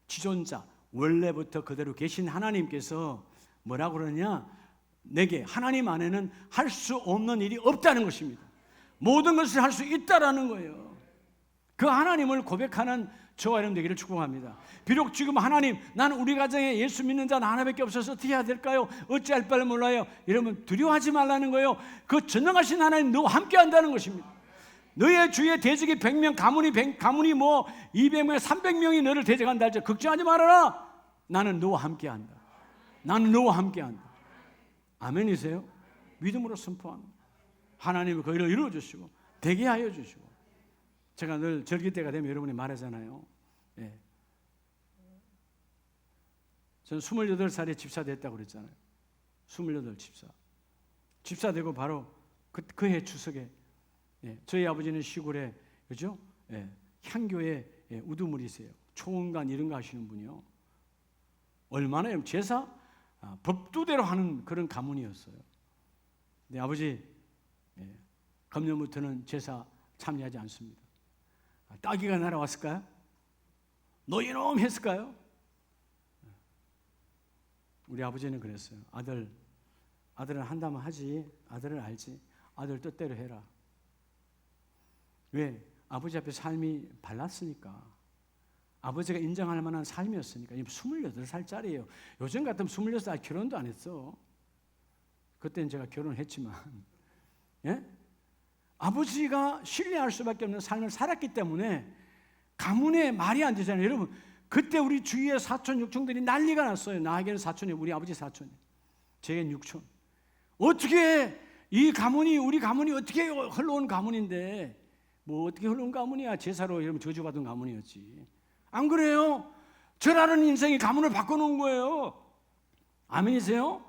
지존자 원래부터 그대로 계신 하나님께서 뭐라고 그러냐? 내게 하나님 안에는 할 수 없는 일이 없다는 것입니다. 모든 것을 할 수 있다라는 거예요. 그 하나님을 고백하는 저와 여러분 되기를 축복합니다. 비록 지금 하나님 나는 우리 가정에 예수 믿는 자는 하나밖에 없어서 어떻게 해야 될까요? 어찌할 바를 몰라요. 여러분 두려워하지 말라는 거예요. 그 전능하신 하나님 너와 함께 한다는 것입니다. 너의 주위에 대적이 100명 가문이 뭐 200명 300명이 너를 대적한다 할지 걱정하지 말아라. 나는 너와 함께 한다. 나는 너와 함께 한다. 아멘이세요? 믿음으로 선포합니다. 하나님이 그 일을 이루어 주시고 되게 하여 주시고. 제가 늘 절기 때가 되면 여러분이 말하잖아요. 예. 저는 28살에 집사 됐다고 그랬잖아요. 28 집사 되고 바로 그 해 추석에 저희 아버지는 시골에 그죠? 향교에 우두머리세요. 초원간 이런 거 하시는 분이요. 얼마나 제사 법도대로 하는 그런 가문이었어요. 네, 아버지 금년부터는 제사 참여하지 않습니다. 따귀가 날아왔을까요? 너희놈 했을까요? 우리 아버지는 그랬어요. 아들은 한다면 하지. 아들은 알지. 아들 뜻대로 해라. 왜? 아버지 앞에 삶이 발랐으니까. 아버지가 인정할 만한 삶이었으니까. 28살짜리예요. 요즘 같으면 26살 결혼도 안 했어. 그때는 제가 결혼했지만. 예? 아버지가 신뢰할 수밖에 없는 삶을 살았기 때문에 가문에 말이 안 되잖아요. 여러분, 그때 우리 주위의 사촌, 육촌들이 난리가 났어요. 나에게는 사촌이, 우리 아버지 사촌이. 제겐 육촌. 어떻게 이 가문이, 우리 가문이 어떻게 흘러온 가문인데, 뭐 어떻게 흘러온 가문이야. 제사로 여러분 저주받은 가문이었지. 안 그래요? 저라는 인생이 가문을 바꿔놓은 거예요. 아멘이세요?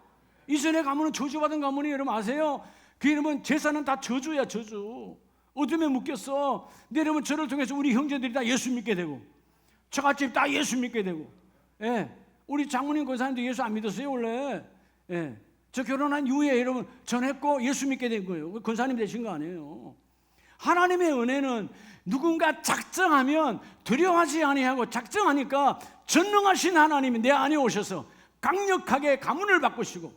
이전의 가문은 저주받은 가문이에요. 여러분 아세요? 그 이름은 제사는 다 저주야, 저주. 어둠에 묶였어. 근데 여러분 저를 통해서 우리 형제들이 다 예수 믿게 되고, 처갓집 다 예수 믿게 되고, 예. 우리 장모님 권사님도 예수 안 믿었어요 원래. 예. 저 결혼한 이후에 여러분 전했고 예수 믿게 된 거예요. 권사님 되신 거 아니에요. 하나님의 은혜는 누군가 작정하면 두려워하지 아니하고, 작정하니까 전능하신 하나님이 내 안에 오셔서 강력하게 가문을 바꾸시고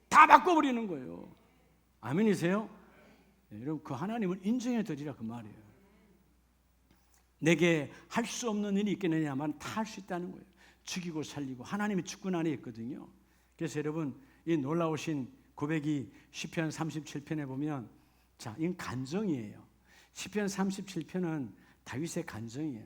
다 바꿔버리는 거예요. 아멘이세요? 네, 여러분 그 하나님을 인정해 드리라 그 말이에요. 내게 할 수 없는 일이 있겠느냐만 다 할 수 있다는 거예요. 죽이고 살리고 하나님의 주권 안에 있거든요. 그래서 여러분 이 놀라우신 고백이 시편 37편에 보면, 자, 이건 간정이에요. 시편 37편은 다윗의 간정이에요.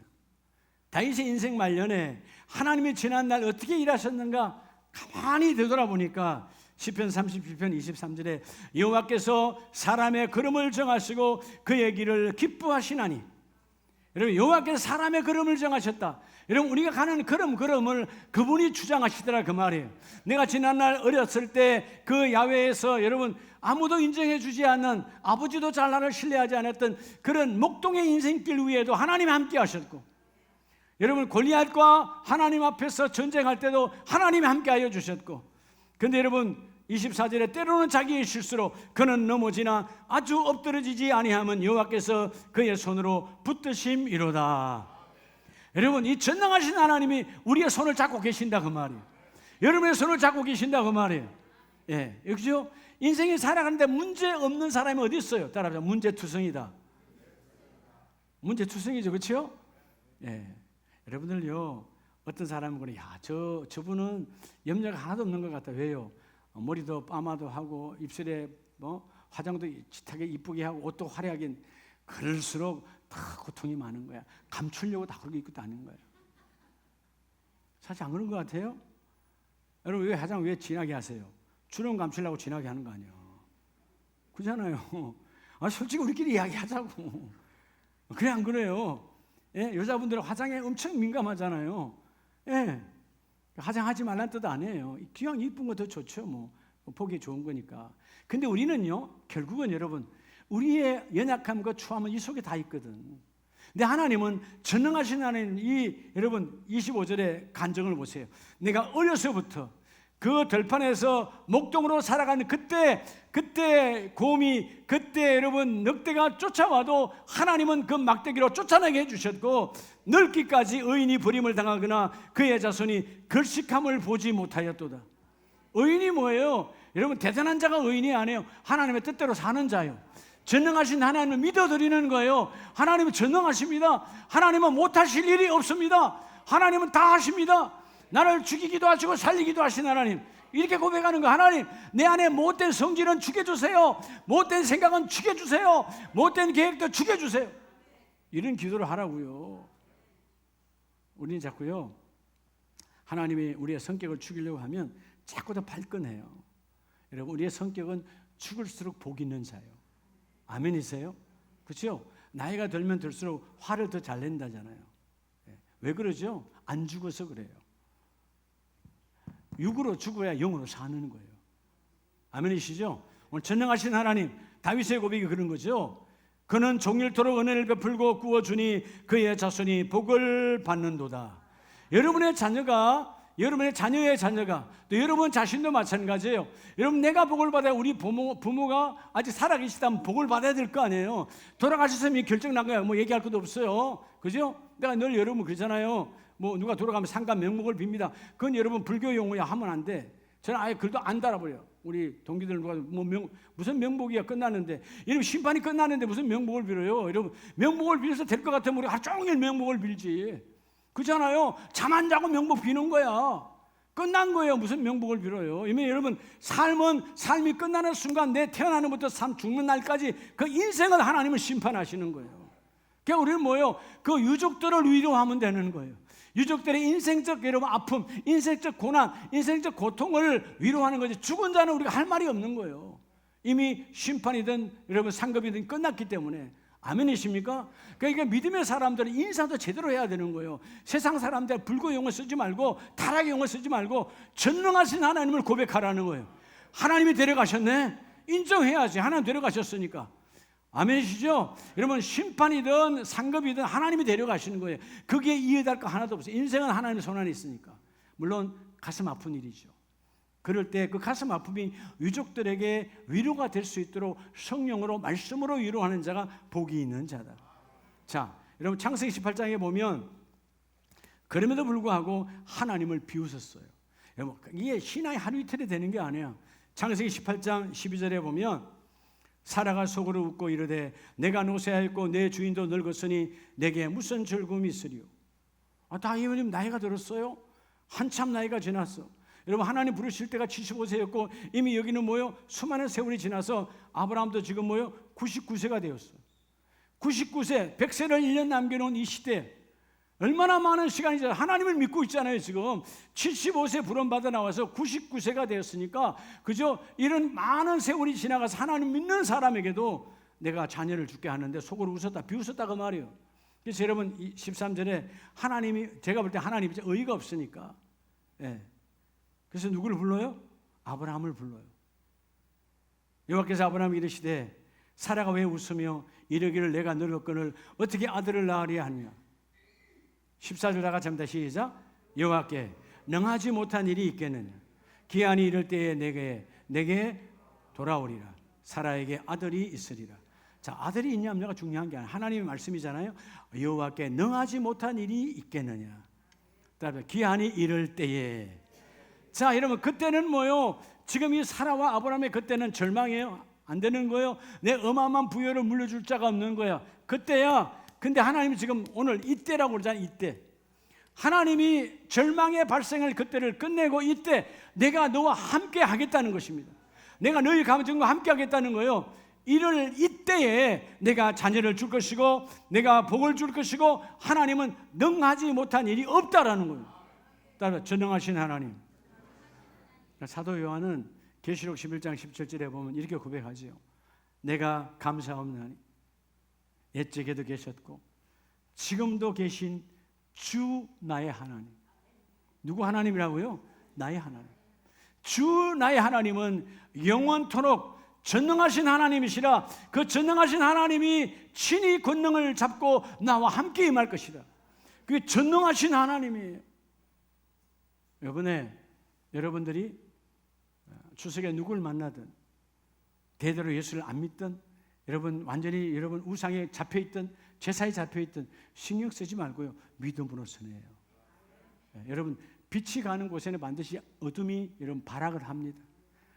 다윗의 인생 말년에 하나님이 지난날 어떻게 일하셨는가 가만히 되돌아보니까 시편 37편 23절에 여호와께서 사람의 걸음을 정하시고 그의 길을 기뻐하시나니. 여러분 여호와께서 사람의 걸음을 정하셨다. 여러분 우리가 가는 걸음을 그분이 주장하시더라 그 말이에요. 내가 지난날 어렸을 때 그 야외에서 여러분 아무도 인정해 주지 않는, 아버지도 잘 나를 신뢰하지 않았던 그런 목동의 인생길 위에도 하나님 함께 하셨고, 여러분 골리앗과 하나님 앞에서 전쟁할 때도 하나님이 함께 하여 주셨고, 근데 여러분 24절에 때로는 자기의 실수로 그는 넘어지나 아주 엎드러지지 아니하면 여호와께서 그의 손으로 붙드심이로다. 여러분 이 전능하신 하나님이 우리의 손을 잡고 계신다 그 말이에요. 여러분의 손을 잡고 계신다 그 말이에요. 예, 그렇죠? 인생이 살아가는데 문제 없는 사람이 어디 있어요? 따라합시다. 문제투성이다. 문제투성이죠, 그렇죠? 예, 여러분들요 어떤 사람은 그래, 야, 저분은 염려가 하나도 없는 것 같다. 왜요? 머리도 파마도 하고 입술에 뭐 화장도 짙하게 이쁘게 하고 옷도 화려하게. 그럴수록 다 고통이 많은 거야. 감추려고 다 그렇게 입고 다니는 거예요. 사실 안 그런 것 같아요? 여러분 왜 화장 왜 진하게 하세요? 주름 감추려고 진하게 하는 거 아니에요? 그렇잖아요. 아, 솔직히 우리끼리 이야기하자고. 그래 안 그래요? 예? 여자분들은 화장에 엄청 민감하잖아요. 예. 화장하지 말라는 뜻 아니에요. 그냥 이쁜 거 더 좋죠. 뭐 보기 좋은 거니까. 근데 우리는요 결국은 여러분 우리의 연약함과 추함은 이 속에 다 있거든. 근데 하나님은 전능하신 하나님, 여러분 25절의 간증을 보세요. 내가 어려서부터 그 들판에서 목동으로 살아가는 그때 곰이, 그때 여러분 늑대가 쫓아와도 하나님은 그 막대기로 쫓아내게 해주셨고, 늙기까지 의인이 버림을 당하거나 그의 자손이 걸식함을 보지 못하였도다. 의인이 뭐예요? 여러분 대단한 자가 의인이 아니에요. 하나님의 뜻대로 사는 자요. 전능하신 하나님을 믿어드리는 거예요. 하나님은 전능하십니다. 하나님은 못하실 일이 없습니다. 하나님은 다 하십니다. 나를 죽이기도 하시고 살리기도 하신 하나님, 이렇게 고백하는 거. 하나님 내 안에 못된 성질은 죽여주세요. 못된 생각은 죽여주세요. 못된 계획도 죽여주세요. 이런 기도를 하라고요. 우리는 자꾸요 하나님이 우리의 성격을 죽이려고 하면 자꾸 더 발끈해요. 여러분 우리의 성격은 죽을수록 복 있는 자예요. 아멘이세요? 그렇죠? 나이가 들면 들수록 화를 더 잘 낸다잖아요. 왜 그러죠? 안 죽어서 그래요. 육으로 죽어야 영으로 사는 거예요. 아멘이시죠? 오늘 전능하신 하나님, 다윗의 고백이 그런 거죠. 그는 종일토록 은혜를 베풀고 구워주니 그의 자손이 복을 받는도다. 여러분의 자녀가 여러분의 자녀의 자녀가, 또 여러분 자신도 마찬가지예요. 여러분, 내가 복을 받아야 우리 부모가 아직 살아계시다면 복을 받아야 될 거 아니에요. 돌아가셨으면 결정 난 거야. 뭐 얘기할 것도 없어요. 그죠? 내가 늘 여러분 그러잖아요. 뭐 누가 돌아가면 상가 명목을 빕니다. 그건 여러분 불교 용어야, 하면 안 돼. 저는 아예 글도 안 달아버려요. 우리 동기들 누가 무슨 명복이야, 끝났는데. 여러분, 심판이 끝났는데 무슨 명복을 빌어요? 여러분, 명복을 빌어서 될 것 같으면 우리 하루 종일 명복을 빌지. 그잖아요. 잠 안 자고 명복 비는 거야. 끝난 거예요. 무슨 명복을 빌어요? 이미 여러분, 삶이 끝나는 순간, 내 태어나는 것부터 죽는 날까지 그 인생을 하나님은 심판하시는 거예요. 그러니까 우리는 뭐예요? 그 유족들을 위로하면 되는 거예요. 유족들의 인생적 여러분 아픔, 인생적 고난, 인생적 고통을 위로하는 거지. 죽은 자는 우리가 할 말이 없는 거예요. 이미 심판이든 여러분 상급이든 끝났기 때문에. 아멘이십니까? 그러니까 믿음의 사람들은 인사도 제대로 해야 되는 거예요. 세상 사람들 불교 용어 쓰지 말고, 타락의 용어 쓰지 말고 전능하신 하나님을 고백하라는 거예요. 하나님이 데려가셨네? 인정해야지. 하나님 데려가셨으니까. 아멘이시죠? 여러분, 심판이든 상급이든 하나님이 데려가시는 거예요. 거기에 이해할 거 하나도 없어요. 인생은 하나님의 손안에 있으니까. 물론 가슴 아픈 일이죠. 그럴 때 그 가슴 아픔이 유족들에게 위로가 될 수 있도록 성령으로, 말씀으로 위로하는 자가 복이 있는 자다. 자, 여러분, 창세기 18장에 보면 그럼에도 불구하고 하나님을 비웃었어요. 여러분, 이게 신앙이 하루 이틀이 되는 게 아니야. 창세기 18장 12절에 보면 사라가 속으로 웃고 이르되 내가 노쇠하였고 내 주인도 늙었으니 내게 무슨 즐거움이 있으리요. 다 이거는 나이가 들었어요. 한참 나이가 지났어. 여러분, 하나님 부르실 때가 75세였고 이미 여기는 뭐요? 수많은 세월이 지나서 아브라함도 지금 뭐요? 99세가 되었어. 99세, 100세를 1년 남겨놓은 이 시대, 얼마나 많은 시간이 지나 하나님을 믿고 있잖아요. 지금 75세 부름받아 나와서 99세가 되었으니까, 그죠? 이런 많은 세월이 지나가서 하나님 믿는 사람에게도 내가 자녀를 죽게 하는데 속으로 웃었다, 비웃었다 그 말이에요. 그래서 여러분, 13절에 하나님이, 제가 볼 때 하나님이 의의가 없으니까, 예. 그래서 누구를 불러요? 아브라함을 불러요. 여호와께서 아브라함에게 이르시되 사라가 왜 웃으며 이르기를 내가 늙었거늘 어떻게 아들을 낳으리 하느냐. 14절 다 같이 합니다. 시작. 여호와께 능하지 못한 일이 있겠느냐. 기한이 이를 때에 내게 돌아오리라. 사라에게 아들이 있으리라. 자, 아들이 있냐 없냐가 중요한 게 아니라 하나님의 말씀이잖아요. 여호와께 능하지 못한 일이 있겠느냐. 그다음에 기한이 이를 때에. 자, 여러분, 그때는 뭐요? 지금 이 사라와 아브라함의 그때는 절망이에요. 안 되는 거예요. 내 어마어마한 부여를 물려줄 자가 없는 거야. 그때야. 근데 하나님이 지금 오늘 이때라고 그러잖아요. 이때. 하나님이 절망의 발생을 그때를 끝내고 이때 내가 너와 함께 하겠다는 것입니다. 내가 너희 가정과 함께 하겠다는 거예요. 이를 이때에 내가 자녀를 줄 것이고 내가 복을 줄 것이고 하나님은 능하지 못한 일이 없다라는 거예요. 따라 전능하신 하나님. 사도 요한은 계시록 11장 17절에 보면 이렇게 고백하지요. 내가 감사하옵나니 옛적에도 계셨고 지금도 계신 주 나의 하나님. 누구 하나님이라고요? 나의 하나님. 주 나의 하나님은 영원토록 전능하신 하나님이시라. 그 전능하신 하나님이 친히 권능을 잡고 나와 함께 임할 것이다. 그게 전능하신 하나님이에요. 이번에 여러분들이 추석에 누굴 만나든 대대로 예수를 안 믿든 여러분 완전히 여러분 우상에 잡혀있든 제사에 잡혀있든 신경 쓰지 말고요. 믿음으로 선해요. 여러분, 빛이 가는 곳에는 반드시 어둠이 여러분 발악을 합니다.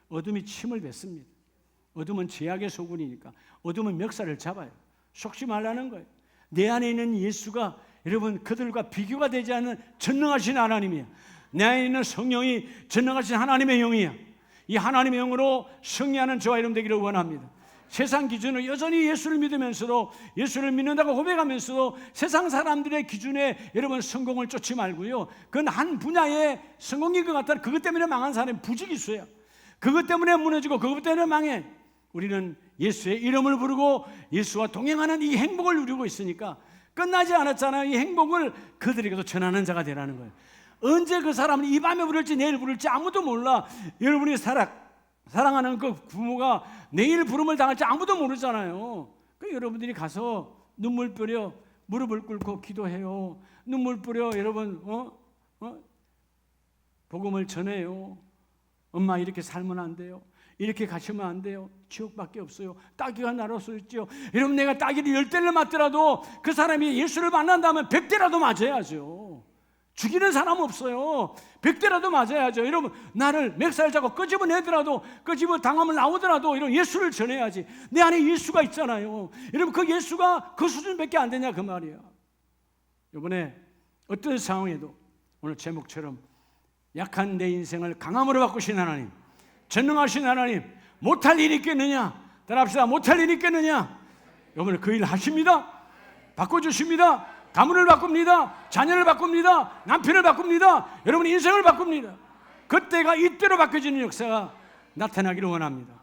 어둠이 침을 뱉습니다. 어둠은 죄악의 소굴이니까 어둠은 멱살을 잡아요. 속지 말라는 거예요. 내 안에 있는 예수가 여러분 그들과 비교가 되지 않는 전능하신 하나님이야. 내 안에 있는 성령이 전능하신 하나님의 영이야. 이 하나님의 영으로 승리하는 저와 여러분 되기를 원합니다. 세상 기준으로 여전히 예수를 믿으면서도 예수를 믿는다고 고백하면서도 세상 사람들의 기준에 여러분 성공을 쫓지 말고요. 그건 한 분야의 성공인 것 같다. 그것 때문에 망한 사람이 부지기수야. 그것 때문에 무너지고 그것 때문에 망해. 우리는 예수의 이름을 부르고 예수와 동행하는 이 행복을 누리고 있으니까 끝나지 않았잖아요. 이 행복을 그들에게도 전하는 자가 되라는 거예요. 언제 그 사람은 이 밤에 부를지 내일 부를지 아무도 몰라. 여러분이 사랑하는 그 부모가 내일 부름을 당할지 아무도 모르잖아요. 그 여러분들이 가서 눈물 뿌려 무릎을 꿇고 기도해요. 눈물 뿌려 여러분 복음을 전해요. 엄마 이렇게 살면 안 돼요. 이렇게 가시면 안 돼요. 지옥밖에 없어요. 따귀가 날아올 수 있죠. 여러분, 내가 따귀를 10대를 맞더라도 그 사람이 예수를 만난다면 100대라도 맞아야죠. 죽이는 사람 없어요. 100대라도 맞아야죠. 여러분, 나를 멱살 잡고 끄집어내더라도, 끄집어 당하면 나오더라도 이런 예수를 전해야지. 내 안에 예수가 있잖아요. 여러분, 그 예수가 그 수준밖에 안 되냐 그 말이야. 이번에 어떤 상황에도 오늘 제목처럼 약한 내 인생을 강함으로 바꾸신 하나님, 전능하신 하나님, 못할 일이 있겠느냐? 따라합시다. 못할 일이 있겠느냐? 이번에 그 일 하십니다. 바꿔주십니다. 가문을 바꿉니다. 자녀를 바꿉니다. 남편을 바꿉니다. 여러분 인생을 바꿉니다. 그때가 이때로 바뀌어지는 역사가 나타나기를 원합니다.